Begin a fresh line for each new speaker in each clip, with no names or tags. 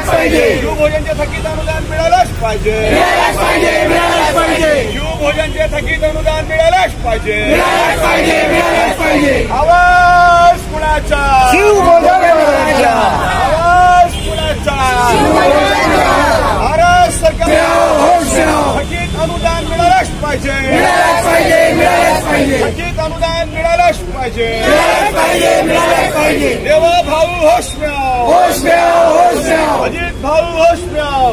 पाहिजे, शिवभोजनचे थकीत अनुदान मिळालंच पाहिजे, शिवभोजनचे थकीत अनुदान मिळालंच पाहिजे, आवाज कुणाचा, आवाज कुणाचा, भारत सरकार थकीत अनुदान मिळालंच पाहिजे, थकीत अनुदान मिळालंच पाहिजे, देवा भाऊ होश में आओ, अजित भाऊ होश में आओ,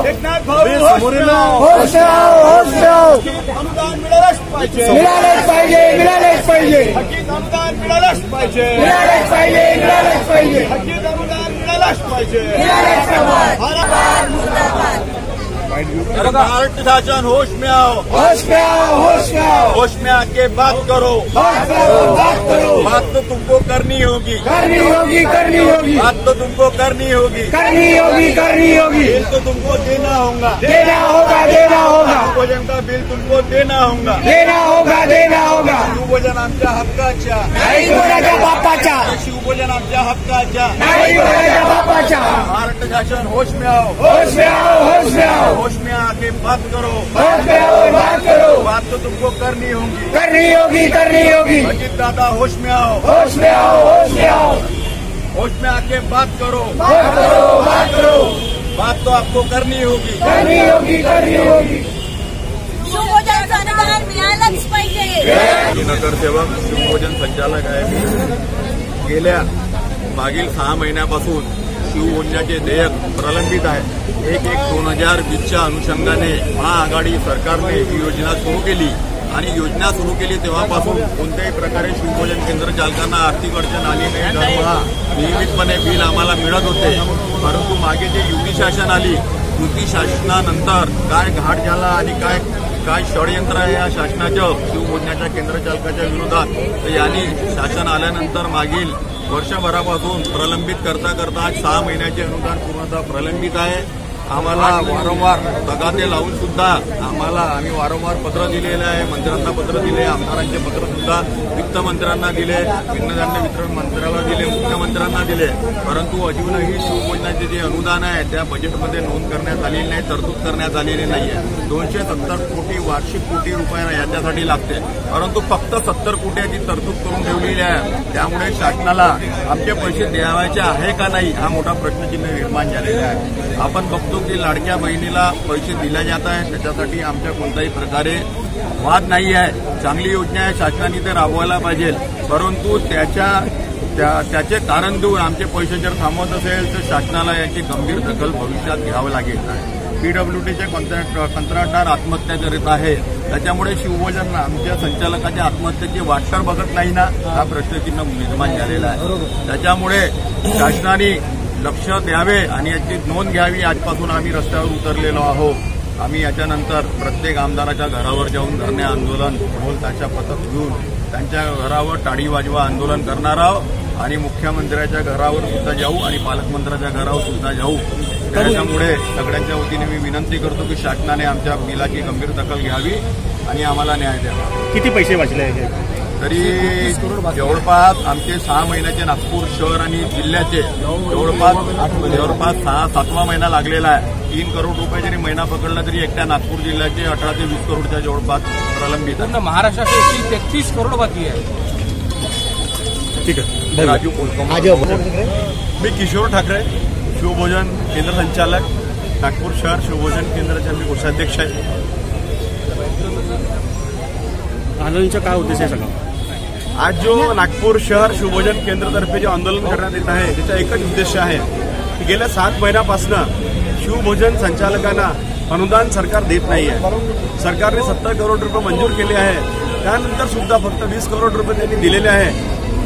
एकनाथ भाऊ होश में आओ, थकीत अनुदान मिळालंच पाहिजे, थकीत अनुदान मिळालंच पाहिजे, थकीत अनुदान मिळालंच पाहिजे, भारत शासन होश में आओ, होश में आके बात करो, बात तो तुमको करनी होगी, बात तो तुमको करनी होगी, बिल तो तुमको देना होगा, शिवभोजन का बिल तुमको देना होगा, शिवभोजन आमच्या हक्काच्या, शिवभोजन आमच्या हक्काच्या, महाराष्ट्र शासन होश में आओ, होश में आके बात करो, बात तो तुमको करनी होगी, अजित दादा होश में आओ, होश में आके बात करो, बात तो आपको करनी होगी,
शिवभोजनचं अनुदान मिळालंच पाहिजे.
नगरसेवक शिवभोजन संचालक आहे. गेल्या मागील 6 महिन्यापासून शिवभोजनाचे देयक प्रलंबित आहे. 1/1/2020च्या अनुषंगाने महाआघाडी सरकारने ही योजना सुरू केली आणि योजना सुरू केली तेव्हापासून कोणत्याही प्रकारे शिवभोजन केंद्र चालकांना आर्थिक अडचण आली नाही. दरमहा नियमितपणे बिल आम्हाला मिळत होते. परंतु मागे जे युती शासन आली, युती शासनानंतर काय घाट झाला आणि काय षडयंत्र आहे या शासनाचं शिवभोजनाच्या केंद्र चालकाच्या विरोधात, तर यांनी शासन आल्यानंतर मागील वर्षभरापासून प्रलंबित करता आज 6 महिन्याचे अनुदान पूर्णतः प्रलंबित आहे. आम्हाला वारंवार तगादे लावून सुद्धा आम्ही वारंवार पत्र दिलेलं आहे. मंत्र्यांना पत्र दिले, आमदारांचे पत्र सुद्धा वित्तमंत्र्यांना दिले, अन्नधान्य वितरण मंत्र्याला दिले, मुख्यमंत्र्यांना दिले. परंतु अजूनही शिवभोजनाचे जे अनुदान आहे त्या बजेटमध्ये नोंद करण्यात आलेली नाही, तरतूद करण्यात आलेली नाहीये. 270 कोटी वार्षिक कोटी रुपये याच्यासाठी लागते, परंतु फक्त 70 कोटीची तरतूद करून ठेवलेली आहे. त्यामुळे शासनाला आमचे पैसे द्यावायचे आहे का नाही हा मोठा प्रश्नचिन्ह निर्माण झालेला आहे. आपण बघतो की लाडक्या बहिणीला पैसे दिले जात आहेत, त्याच्यासाठी आमच्या कोणत्याही प्रकारे वाद नाही आहे. चांगली योजना आहे, शासनाने ते राबवायला पाहिजे. परंतु त्याचे कारण देऊन आमचे पैसे जर थांबवत असेल तर शासनाला याची गंभीर दखल भविष्यात घ्यावं लागेल. पीडब्ल्यूडीचे कंत्राटदार आत्महत्या करीत आहे, त्याच्यामुळे शिवभोजन आमच्या संचालकाच्या आत्महत्येची वाटचाल बघत नाही ना, हा प्रश्नचिन्ह निर्माण झालेला आहे. त्याच्यामुळे शासनाने लक्ष द्यावे आणि याची नोंद घ्यावी. आजपासून आम्ही रस्त्यावर उतरलेलो आहोत. आम्ही याच्यानंतर प्रत्येक आमदाराच्या घरावर जाऊन धरणे आंदोलन, ढोल ताशा पथक घेऊन त्यांच्या घरावर टाळी वाजवा आंदोलन करणार आहोत आणि मुख्यमंत्र्याच्या घरावर सुद्धा जाऊ आणि पालकमंत्र्याच्या घरावर सुद्धा जाऊ. त्याच्यामुळे सगळ्यांच्या वतीने मी विनंती करतो की शासनाने आमच्या बिलाची गंभीर दखल घ्यावी आणि आम्हाला न्याय द्यावा.
किती पैसे वाचले हे?
तरी जवळपास आमचे 6 महिन्याचे नागपूर शहर आणि जिल्ह्याचे जवळपास 7वा महिना लागलेला आहे. 3 करोड रुपये जरी महिना पकडला तरी एकट्या नागपूर जिल्ह्याचे 18 ते 20 करोडच्या जवळपास प्रलंबित आहे.
महाराष्ट्राचे 33 करोड बाकी आहे. ठीक आहे.
राजू मी किशोर ठाकरे, शिवभोजन केंद्र संचालक, नागपूर शहर शिवभोजन केंद्राचे मी कोषाध्यक्ष आहे.
आंदोलनाचा काय उद्देश आहे सगळं?
आज जो नागपूर शहर शिवभोजन केंद्रातर्फे जे आंदोलन करण्यात येत आहे त्याचा एकच उद्देश आहे की गेल्या 7 महिन्यापासून शिवभोजन संचालकांना अनुदान सरकार देत नाही आहे. सरकारने 70 करोड रुपये मंजूर केले आहे, त्यानंतर सुद्धा फक्त 20 करोड रुपये त्यांनी दिलेले आहे.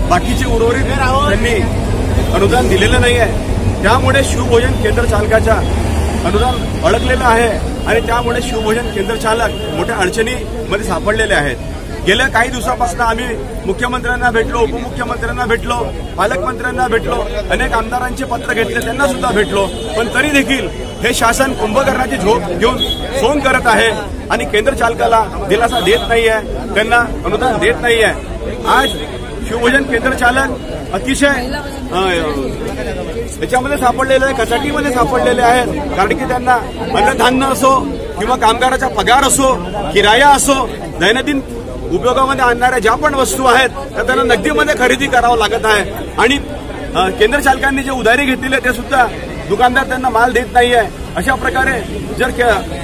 बाकीचे उर्वरित त्यांनी अनुदान दिलेलं नाही आहे. त्यामुळे शिवभोजन केंद्र चालकाच्या अनुदान अडकलेलं आहे आणि त्यामुळे शिवभोजन केंद्र चालक मोठ्या अडचणीमध्ये सापडलेले आहेत. गेल्या काही दिवसापासून आम्ही मुख्यमंत्र्यांना भेटलो, उपमुख्यमंत्र्यांना भेटलो, पालकमंत्र्यांना भेटलो, अनेक आमदारांचे पत्र घेतले, त्यांना सुद्धा भेटलो. पण तरी देखील हे शासन कुंभकर्णाची झोप घेऊन सोंग करत आहे आणि केंद्र चालकाला दिलासा देत नाही आहे, त्यांना अनुदान देत नाही आहे. आज शिवभोजन केंद्र चालक अतिशय याच्यामध्ये सापडलेले आहे, कचाटीमध्ये सापडलेले आहेत. कारण की त्यांना अन्नधान्य असो किंवा कामगाराचा पगार असो, किराया असो, दैनंदिन उपयोगामध्ये आणणाऱ्या ज्या पण वस्तू आहेत त्या त्यांना नगदीमध्ये खरेदी करावं लागत आहे. आणि केंद्र चालकांनी जे उधारी घेतलेली आहे ते सुद्धा दुकानदार त्यांना माल देत नाहीये. अशा प्रकारे जर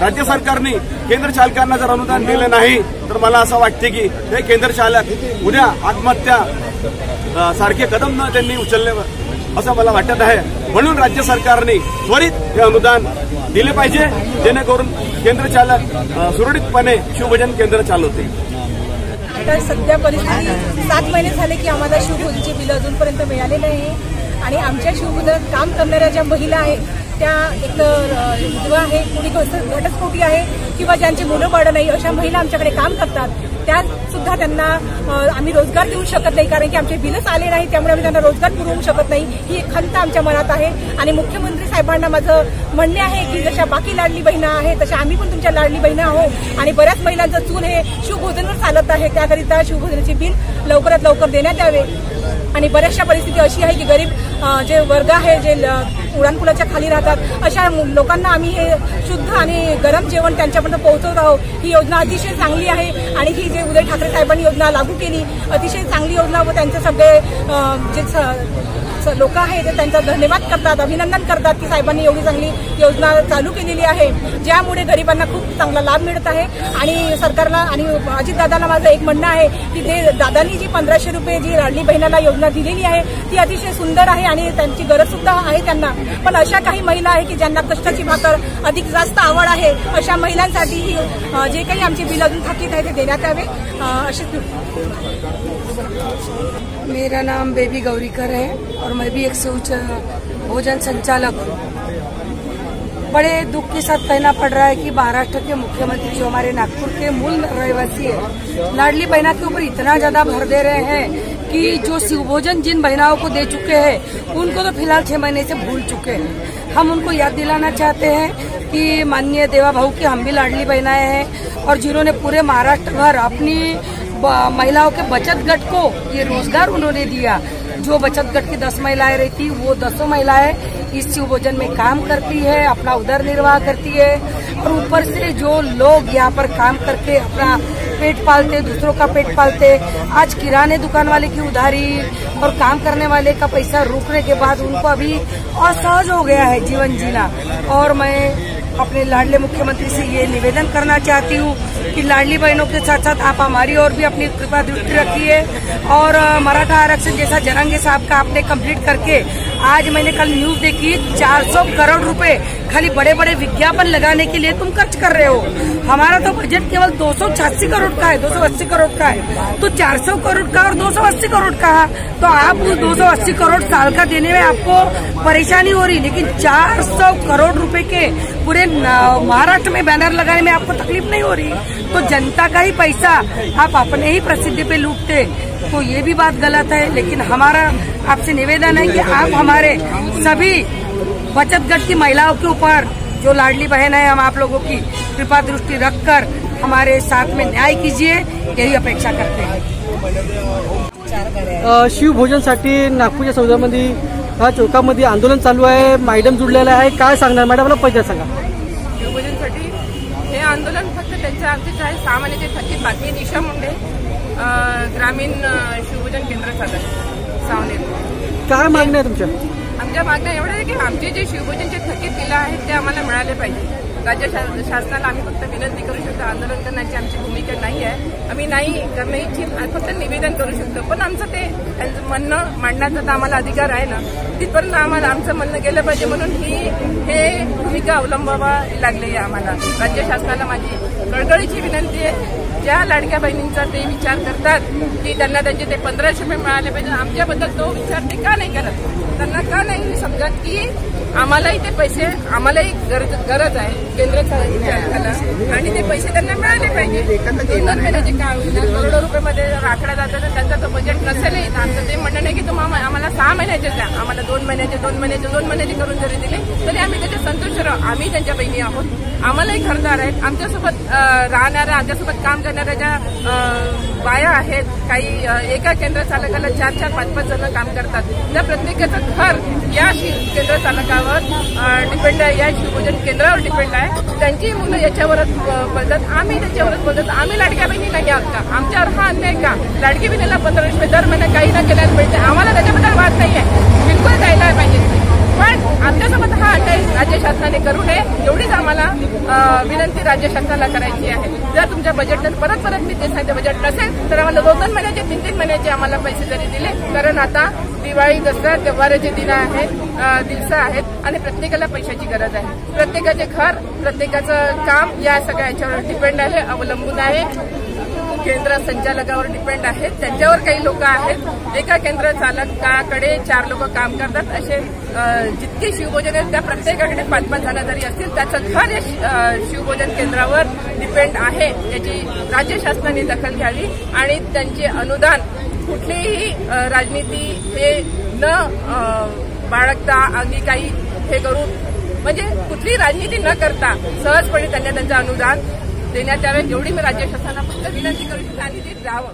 राज्य सरकारने केंद्र चालकांना जर अनुदान दिलं नाही तर मला असं वाटते की हे केंद्र चालक उद्या आत्महत्या सारखे कदम न त्यांनी उचलले असं मला वाटत आहे. म्हणून राज्य सरकारने त्वरित हे अनुदान दिले पाहिजे, जेणेकरून केंद्र चालक सुरळीतपणे शिवभोजन केंद्र चालवतील.
आता सध्या परिस्थिती 7 महिने झाले की आम्हाला शिवभोजनची बिलं अजूनपर्यंत मिळाले नाही. आणि आमच्या शिवभोजनात काम करणाऱ्या ज्या महिला आहेत त्या एक तर विधवा आहे, कुणी घटस्फोटी आहे किंवा ज्यांची मुलं बाळं नाही अशा महिला आमच्याकडे काम करतात. त्या सुद्धा त्यांना आम्ही रोजगार देऊ शकत नाही, कारण की आमचे बिलच आले नाही, त्यामुळे आम्ही त्यांना रोजगार पुरवू शकत नाही. ही एक खंत आमच्या मनात आहे. आणि मुख्यमंत्री साहेबांना माझं म्हणणे आहे की जशा बाकी लाडली बहिणा आहे तशा आम्ही पण तुमच्या लाडली बहिणा आहोत. आणि बऱ्याच महिलांचं चूल हे शिवभोजनवर चालत आहे, त्याकरिता शिवभोजनाचे बिल लवकरात लवकर देण्यात यावे. आणि बऱ्याचशा परिस्थिती अशी आहे की गरीब जे वर्ग आहे, जे उडानपुलाच्या खाली राहतात, अशा लोकांना आम्ही हे शुद्ध आणि गरम जेवण त्यांच्यापर्यंत पोहोचवत आहोत. ही योजना अतिशय चांगली आहे आणि ही जे उदय ठाकरे साहेबांनी योजना लागू केली अतिशय चांगली योजना व त्यांचे सगळे जे लोक आहेत ते त्यांचा धन्यवाद करतात, अभिनंदन करतात की साहेबांनी एवढी चांगली योजना चालू केलेली आहे, ज्यामुळे गरिबांना खूप चांगला लाभ मिळत आहे. आणि सरकारला आणि अजितदादांना माझं एक म्हणणं आहे की ते दादांनी जी 1500 रुपये जी लाडली बहिणाला योजना दिलेली आहे ती अतिशय सुंदर आहे आणि त्यांची गरज सुद्धा आहे त्यांना. पण अशा काही महिला आहे की ज्यांना कष्टाची भाकर अधिक जास्त आवड आहे, अशा महिलांसाठी जे काही आमचे बिल अजून थकीत आहे ते देण्यात यावे अशी.
मेरा नाम बेबी गौरीकर है और मैं भी एक भोजन संचालक हूँ. बड़े दुख के साथ कहना पड़ रहा है कि महाराष्ट्र के मुख्यमंत्री जो हमारे नागपुर के मूल रहवासी है लाडली बहना के ऊपर इतना ज्यादा भर दे रहे हैं कि जो शिवभोजन जिन बहनाओं को दे चुके हैं उनको तो फिलहाल 6 महीने से भूल चुके हैं. हम उनको याद दिलाना चाहते हैं कि माननीय देवा भाऊ की हम भी लाडली बहनाएं हैं और जिन्होंने पूरे महाराष्ट्र भर अपनी महिलाओं के बचत गट को ये रोजगार उन्होंने दिया. जो बचत गट की 10 महिलाएं रहती वो 10 महिलाएं इस शिवभोजन में काम करती है, अपना उदर निर्वाह करती है. और ऊपर से जो लोग यहाँ पर काम करके अपना पेट पालते, दूसरों का पेट पालते, आज किराने दुकान वाले की उधारी और काम करने वाले का पैसा रुकने के बाद उनको अभी असहज हो गया है जीवन जीना. और मैं अपने लाडले मुख्यमंत्री से ये निवेदन करना चाहती हूँ कि लाडली बहनों के साथ साथ आप हमारी और भी अपनी कृपा दृष्टि रखिए. और मराठा आरक्षण जैसा जरांगे साहब का आपने कंप्लीट करके आज मैंने कल न्यूज देखी 400 करोड़ रुपए खाली बड़े बड़े विज्ञापन लगाने के लिए तुम खर्च कर रहे हो. हमारा तो बजट केवल 286 करोड़ का है, 280 करोड़ का है, तो 400 करोड़ का और 280 करोड़ का है. तो आप उस 280 करोड़ साल का देने में आपको परेशानी हो रही, लेकिन 400 करोड़ रुपए के पूरे महाराष्ट्र में बैनर लगाने में आपको तकलीफ नहीं हो रही. तो जनता का ही पैसा आप अपने ही प्रसिद्धि पे लूटते, तो ये भी बात गलत है. लेकिन हमारा आपसे निवेदन है कि आप हमारे सभी बचत गट की महिलाओं के ऊपर जो लाडली बहन है, हम आप लोगों की कृपा दृष्टि रखकर हमारे साथ में न्याय कीजिए, यही अपेक्षा करते हैं.
शिवभोजनसाठी नागपूरच्या सौदामध्ये ह्या चौकामध्ये आंदोलन चालू आहे, मॅडम जुडलेला आहे. काय सांगणार मॅडम, मला पहिलं सांगा.
शिवभोजनसाठी हे आंदोलन फक्त त्यांच्या आमचेच आहे. 6 महिन्याचे थकीत बाकी दिशा मुंडे ग्रामीण शिवभोजन केंद्र चालत सावनेर.
काय मागण्या आहे तुमच्या?
आमच्या मागण्या एवढ्या आहे की आमचे जे शिवभोजनचे थकीत बिलं आहेत ते आम्हाला मिळाले पाहिजे. राज्य शासनाला आम्ही फक्त विनंती करू शकतो, आंदोलन करण्याची आमची भूमिका नाही आहे. आम्ही नाही करणं इच्छित, फक्त निवेदन करू शकतो. पण आमचं ते त्यांचं म्हणणं मांडण्याचा तर आम्हाला अधिकार आहे ना, तिथपर्यंत आम्हाला आमचं म्हणणं गेलं पाहिजे. म्हणून हे भूमिका अवलंबावा लागली आहे आम्हाला. राज्य शासनाला माझी कळकळीची विनंती आहे, ज्या लाडक्या बहिणींचा ते विचार करतात की त्यांना त्यांचे ते 1500 रुपये मिळाले पाहिजे, आमच्याबद्दल तो विचार ते का नाही करत? त्यांना का नाही समजत की आम्हालाही ते पैसे, आम्हालाही गरज आहे केंद्र सरकारला आणि ते पैसे त्यांना मिळाले पाहिजे. 2 महिन्याचे काय होईल, करोडो रुपयामध्ये आकडा जातात तर त्यांचा तो बजेट नसेलही. आमचं ते म्हणणं नाही की तुम्हाला आम्हाला 6 महिन्याचे द्या, आम्हाला 2 महिन्याचे करून जरी दिले तरी आम्ही त्याच्या संतुष्ट राहू. आम्ही त्यांच्या बहिणी आहोत, आम्हालाही घरदार आहेत, आमच्यासोबत राहणाऱ्या, आमच्यासोबत काम करणाऱ्या ज्या बाया आहेत, काही एका केंद्र चालकाला 4-4, 5-5 जण काम करतात, त्या प्रत्येकाचं घर या केंद्र चालकावर डिपेंड आहे, या शिवभोजन केंद्रावर डिपेंड आहे. त्यांची मुलं याच्यावरच बोलतात, आम्ही त्याच्यावरच बोलतात. आम्ही लाडक्या बहिणी नाही आहोत का? आमच्यावर हा अन्याय का? लाडकी बहिणीला 15 रुपये दर महिना काही ना केल्यास मिळते, आम्हाला त्याच्याबद्दल वाद नाही आहे, बिलकुल द्यायला पाहिजे. पण आमच्यासोबत हा अन्याय राज्य शासनाने करू नये एवढीच आम्हाला विनंती राज्य शासनाला करायची आहे. जर तुमच्या बजेटनं परत मी ते सांगते बजेट नसेल तर आम्हाला 2-2 महिन्याचे 3-3 महिन्याचे आम्हाला पैसे जरी दिले, कारण आता दिवाळी, दसरा, त्योहाराचे दिन दिवस आहेत आणि प्रत्येकाला पैशाची गरज आहे. प्रत्येकाचे घर, प्रत्येकाचं काम या सगळ्या याच्यावर डिपेंड आहे, अवलंबून आहे. केंद्र संचालकावर डिपेंड आहेत, त्यांच्यावर काही लोक आहेत. एका केंद्र चालकाकडे 4 लोक काम करतात. असे जितके शिवभोजन आहेत त्या प्रत्येकाकडे 5-5 जण जरी असतील, त्याचं घर या शिवभोजन केंद्रावर डिपेंड आहे. याची राज्य शासनाने दखल घ्यावी आणि त्यांचे अनुदान कुठलीही राजनीती हे न बाळगता अंगी काही हे करून, म्हणजे कुठलीही राजनीती न करता सहजपणे त्यांना त्यांचं अनुदान देण्यात यावे एवढी मी राज्य शासनाला फक्त विनंती करू शकते आणि ते द्यावं.